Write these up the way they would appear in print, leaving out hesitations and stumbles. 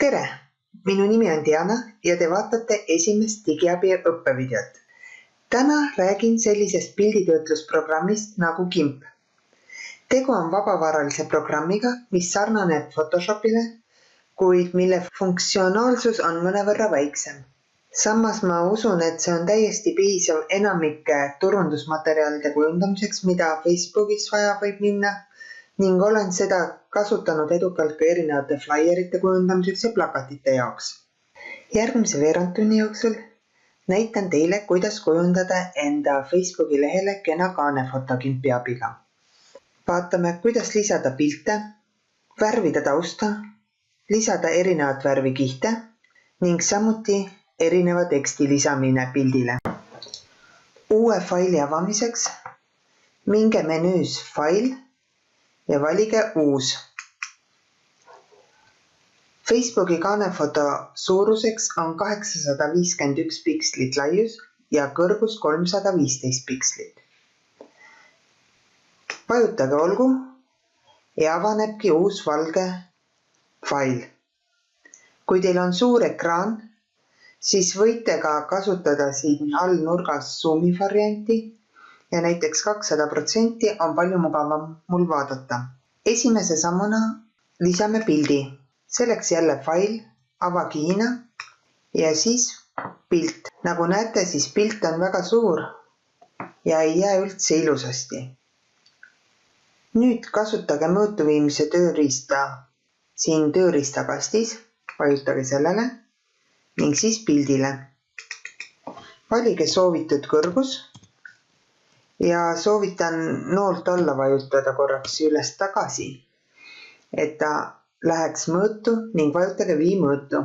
Tere! Minu nimi on Diana ja te vaatate esimest digiabi õppevideot. Täna räägin sellisest pilditöötlusprogrammist nagu GIMP. Tegu on vabavaralise programmiga, mis sarnaneb Photoshopile, kuid mille funktsionaalsus on mõnevõrra väiksem. Samas ma usun, et see on täiesti piisav enamike turundusmaterjalide kujundamiseks, mida Facebookis vaja võib minna, ning olen seda kasutanud edukalt ka erinevate flyerite kujundamiseks ja plakatite jaoks. Järgmise veerandtunni jooksul näitan teile, kuidas kujundada enda Facebooki lehele kena kaanefoto GIMP-i abiga. Vaatame, kuidas lisada pilte, värvida tausta, lisada erinevat värvi kihte ning samuti erineva teksti lisamine pildile. Uue faili avamiseks minge menüüs Fail ja valige Uus. Facebooki kaanefoto suuruseks on 851 pikslit laius ja kõrgus 315 pikslit. Vajutage olgu ja avanebki uus valge fail. Kui teil on suur ekraan, siis võite ka kasutada siin all nurgas zoomi varianti ja näiteks 200% on palju mugavam mul vaadata. Esimese sammuna lisame pildi. Selleks jälle fail, avakihina ja siis pilt. Nagu näete, siis pilt on väga suur ja ei jää üldse ilusasti. Nüüd kasutage mõõtuviimise tööriista siin tööriistakastis, vajutage sellele ning siis pildile. Valige soovitud kõrgus ja soovitan noolt alla vajutada korraks üles tagasi, et ta läheks mõõtu ning vajutage vii mõõtu.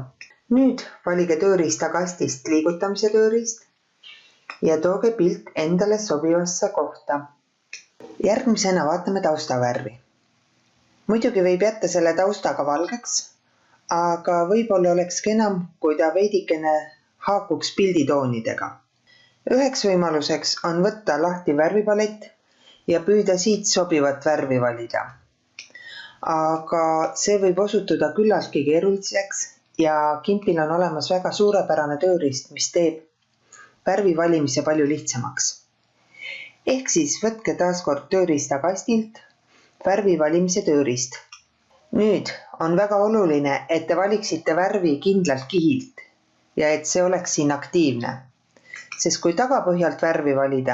Nüüd valige tööriistakastist liigutamise tööriist ja tooge pilt endale sobivasse kohta. Järgmisena vaatame taustavärvi. Muidugi võib jätta selle taustaga valgeks, aga võib-olla oleks kenam, kui ta veidikene haakuks pilditoonidega. Üheks võimaluseks on võtta lahti värvipalett ja püüda siit sobivat värvi valida. Aga see võib osutuda küllaltki keeruliseks ja GIMP-il on olemas väga suurepärane tööriist, mis teeb värvi valimise palju lihtsamaks. Ehk siis võtke taaskord tööriistakastilt värvi valimise tööriist. Nüüd on väga oluline, et te valiksite värvi kindlalt kihilt ja et see oleks siin aktiivne. Sest kui tagapõhjalt värvi valida,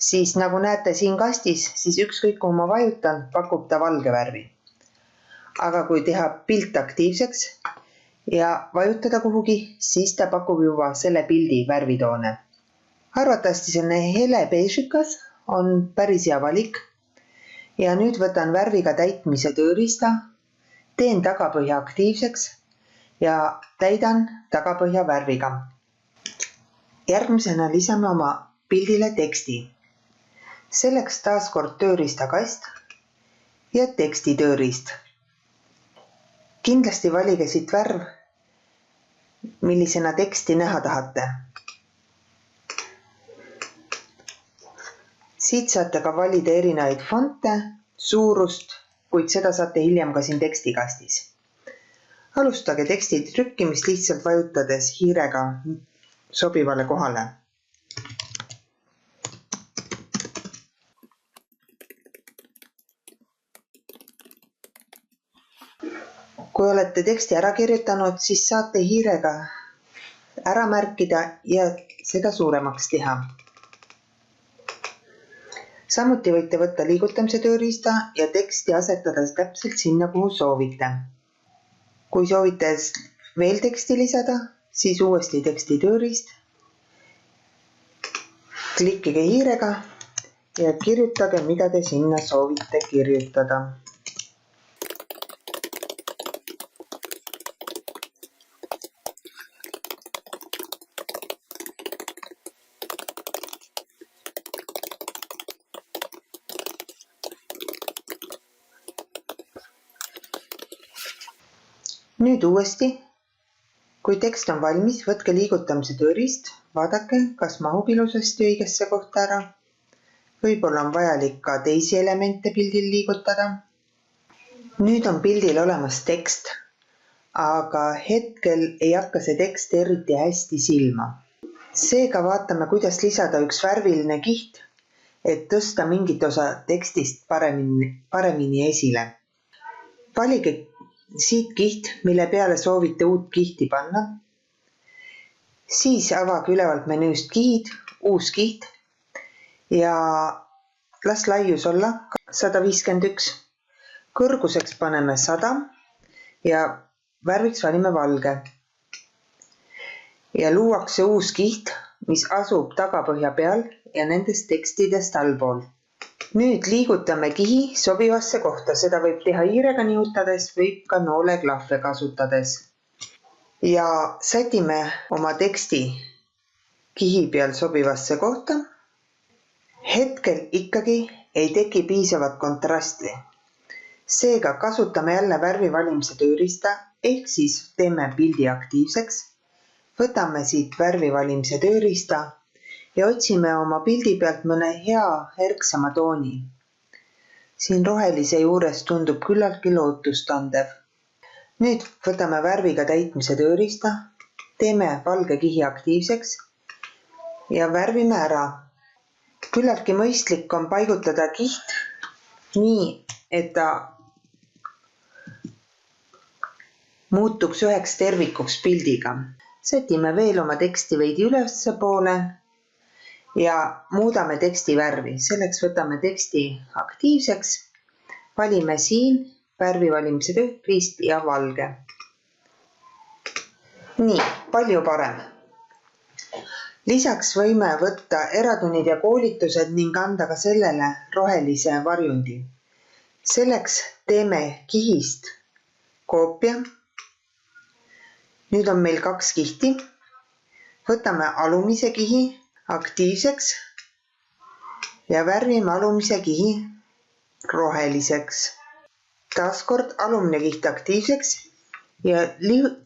siis nagu näete siin kastis, siis ükskõik kui ma vajutan, pakub ta valge värvi. Aga kui teha pilt aktiivseks ja vajutada kuhugi, siis ta pakub juba selle pildi värvitoone. Arvatavasti selline hele beežikas on päris hea valik ja nüüd võtan värviga täitmise tööriista, teen tagapõhja aktiivseks ja täidan tagapõhja värviga. Järgmisena lisame oma pildile teksti. Selleks taaskord tööriistakast ja teksti tööriist. Kindlasti valige siit värv, millisena teksti näha tahate. Siit saate ka valida erinevaid fonte, suurust, kuid seda saate hiljem ka siin tekstikastis. Alustage teksti trükkimist lihtsalt vajutades hiirega sobivale kohale. Kui olete teksti ära kirjutanud, siis saate hiirega ära märkida ja seda suuremaks teha. Samuti võite võtta liigutamise tööriista ja teksti asetada täpselt sinna, kuhu soovite. Kui soovite veel teksti lisada, siis uuesti teksti tööriist. Klikkige hiirega ja kirjutage, mida te sinna soovite kirjutada. Nüüd uuesti, kui tekst on valmis, võtke liigutamise tööriist, vaadake, kas mahub ilusasti õigesse kohta ära. Võib-olla on vajalik ka teisi elemente pildil liigutada. Nüüd on pildil olemas tekst, aga hetkel ei hakka see tekst eriti hästi silma. Seega vaatame, kuidas lisada üks värviline kiht, et tõsta mingit osa tekstist paremini esile. Valige siit kiht, mille peale soovite uut kihti panna. Siis avage ülevalt menüüst kihid, uus kiht ja las laius olla 151. Kõrguseks paneme 100 ja värviks valime valge. Ja luuakse uus kiht, mis asub tagapõhja peal ja nendest tekstidest allpool. Nüüd liigutame kihi sobivasse kohta, seda võib teha hiirega nihutades, võib ka nooleklahve kasutades. Ja sätime oma teksti kihi peal sobivasse kohta. Hetkel ikkagi ei teki piisavat kontrasti. Seega kasutame jälle värvi valimise tööriista, ehk siis teeme pildi aktiivseks. Võtame siit värvi valimise tööriista ja otsime oma pildi pealt mõne hea erksama tooni. Siin rohelise juures tundub küllaltki lootustandev. Nüüd võtame värviga täitmise tööriista, teeme valge kihi aktiivseks ja värvime ära. Küllaltki mõistlik on paigutada kiht nii, et ta muutuks üheks tervikuks pildiga. Sätime veel oma teksti veidi ülesse poole ja muudame teksti värvi. Selleks võtame teksti aktiivseks, valime siin värvi valimise tööriist ja valge. Nii, palju parem. Lisaks võime võtta eratunnid ja koolitused ning anda ka sellele rohelise varjundi. Selleks teeme kihist koopia. Nüüd on meil 2 kihti. Võtame alumise kihi aktiivseks ja värvime alumise kihi roheliseks. Taaskord alumine kiht aktiivseks ja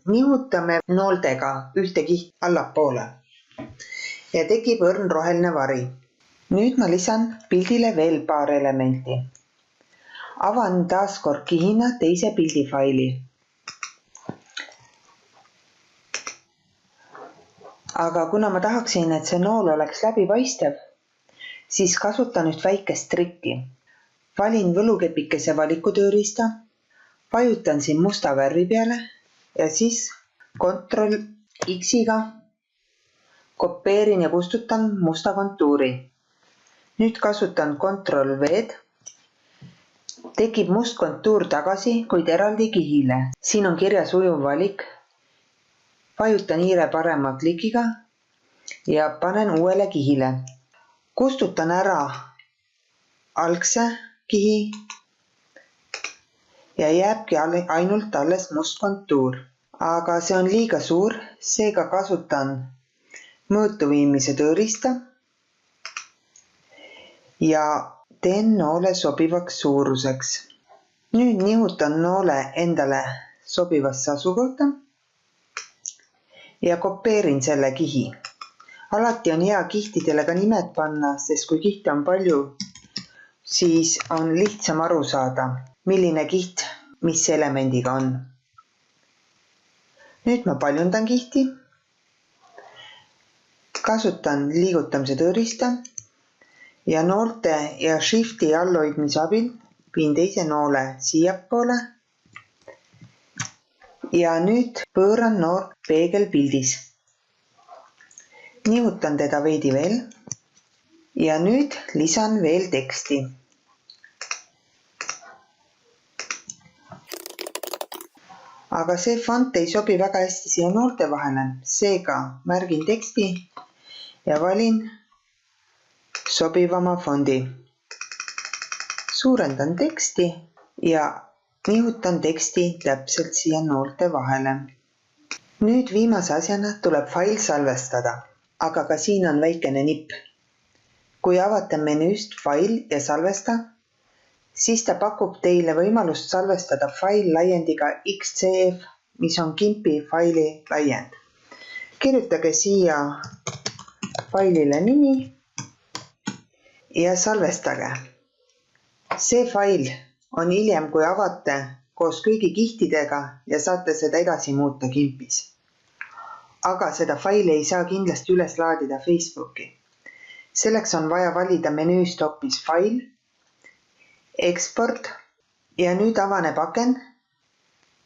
nihutame nooltega ühte kiht allapoole ja tekib õrn roheline vari. Nüüd ma lisan pildile veel paar elementi. Avan taaskord kihina teise pildifaili. Aga kuna ma tahaksin, et see nool oleks läbipaistev, siis kasutan üht väikest trikki. Valin võlukepikese valikutööriista, vajutan siin musta värvi peale ja siis Ctrl X-iga kopeerin ja kustutan musta kontuuri. Nüüd kasutan Ctrl V-d. Tekib must kontuur tagasi, kuid eraldi kihile. Siin on kirjas ujuv valik. Vajutan hiire parema klikiga ja panen uuele kihile. Kustutan ära algse kihi ja jääbki ainult alles must kontuur. Aga see on liiga suur, seega kasutan mõõtuviimise tööriista ja teen noole sobivaks suuruseks. Nüüd nihutan noole endale sobivasse asukohta ja kopeerin selle kihi. Alati on hea kihtidele ka nimed panna, sest kui kihte on palju, siis on lihtsam aru saada, milline kiht, mis elemendiga on. Nüüd ma paljundan kihti. Kasutan liigutamise tööriista ja noolte ja shifti allhoidmise abil viin teise noole siiapoole. Ja nüüd pööran noort peegelpildis. Nihutan teda veidi veel ja nüüd lisan veel teksti. Aga see font ei sobi väga hästi siia noolte vahele, seega märgin teksti ja valin sobivama fondi. Suurendan teksti ja nihutan teksti täpselt siia noolte vahele. Nüüd viimase asjana tuleb fail salvestada, aga ka siin on väikene nipp. Kui avate menüüst fail ja salvesta, siis ta pakub teile võimalust salvestada fail laiendiga XCF, mis on GIMP-i faili laiend. Kirjutage siia failile nimi ja salvestage. See fail on hiljem, kui avate koos kõigi kihtidega ja saate seda edasi muuta kimpis. Aga seda faili ei saa kindlasti üles laadida Facebooki. Selleks on vaja valida menüüst hoopis fail, eksport ja nüüd avaneb aken,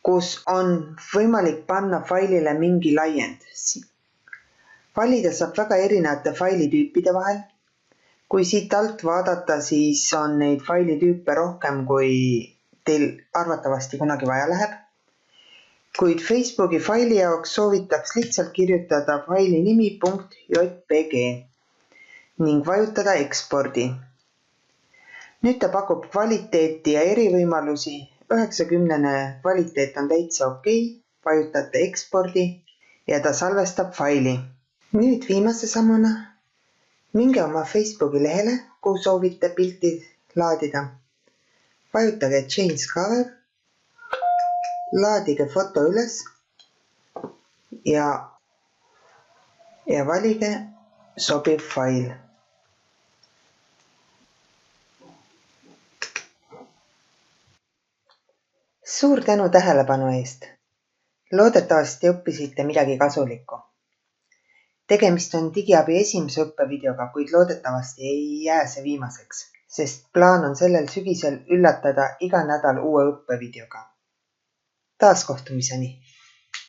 kus on võimalik panna failile mingi laiend. Valida saab väga erinevate failitüüpide vahel. Kui siit alt vaadata, siis on neid failitüüpe rohkem, kui teil arvatavasti kunagi vaja läheb. Kuid Facebooki faili jaoks soovitaks lihtsalt kirjutada faili nimi .jpg ning vajutada ekspordi. Nüüd ta pakub kvaliteeti ja erivõimalusi. 90% kvaliteet on täitsa okei. Vajutate ekspordi ja ta salvestab faili. Nüüd viimase sammuna minge oma Facebooki lehele, kuhu soovite pilti laadida. Vajutage Change Cover, laadige foto üles ja valige sobiv fail. Suur tänu tähelepanu eest. Loodetavasti õppisite midagi kasulikku. Tegemist on digiabi esimese õppevideoga, kuid loodetavasti ei jää see viimaseks, sest plaan on sellel sügisel üllatada iga nädal uue õppevideoga. Taas kohtumiseni!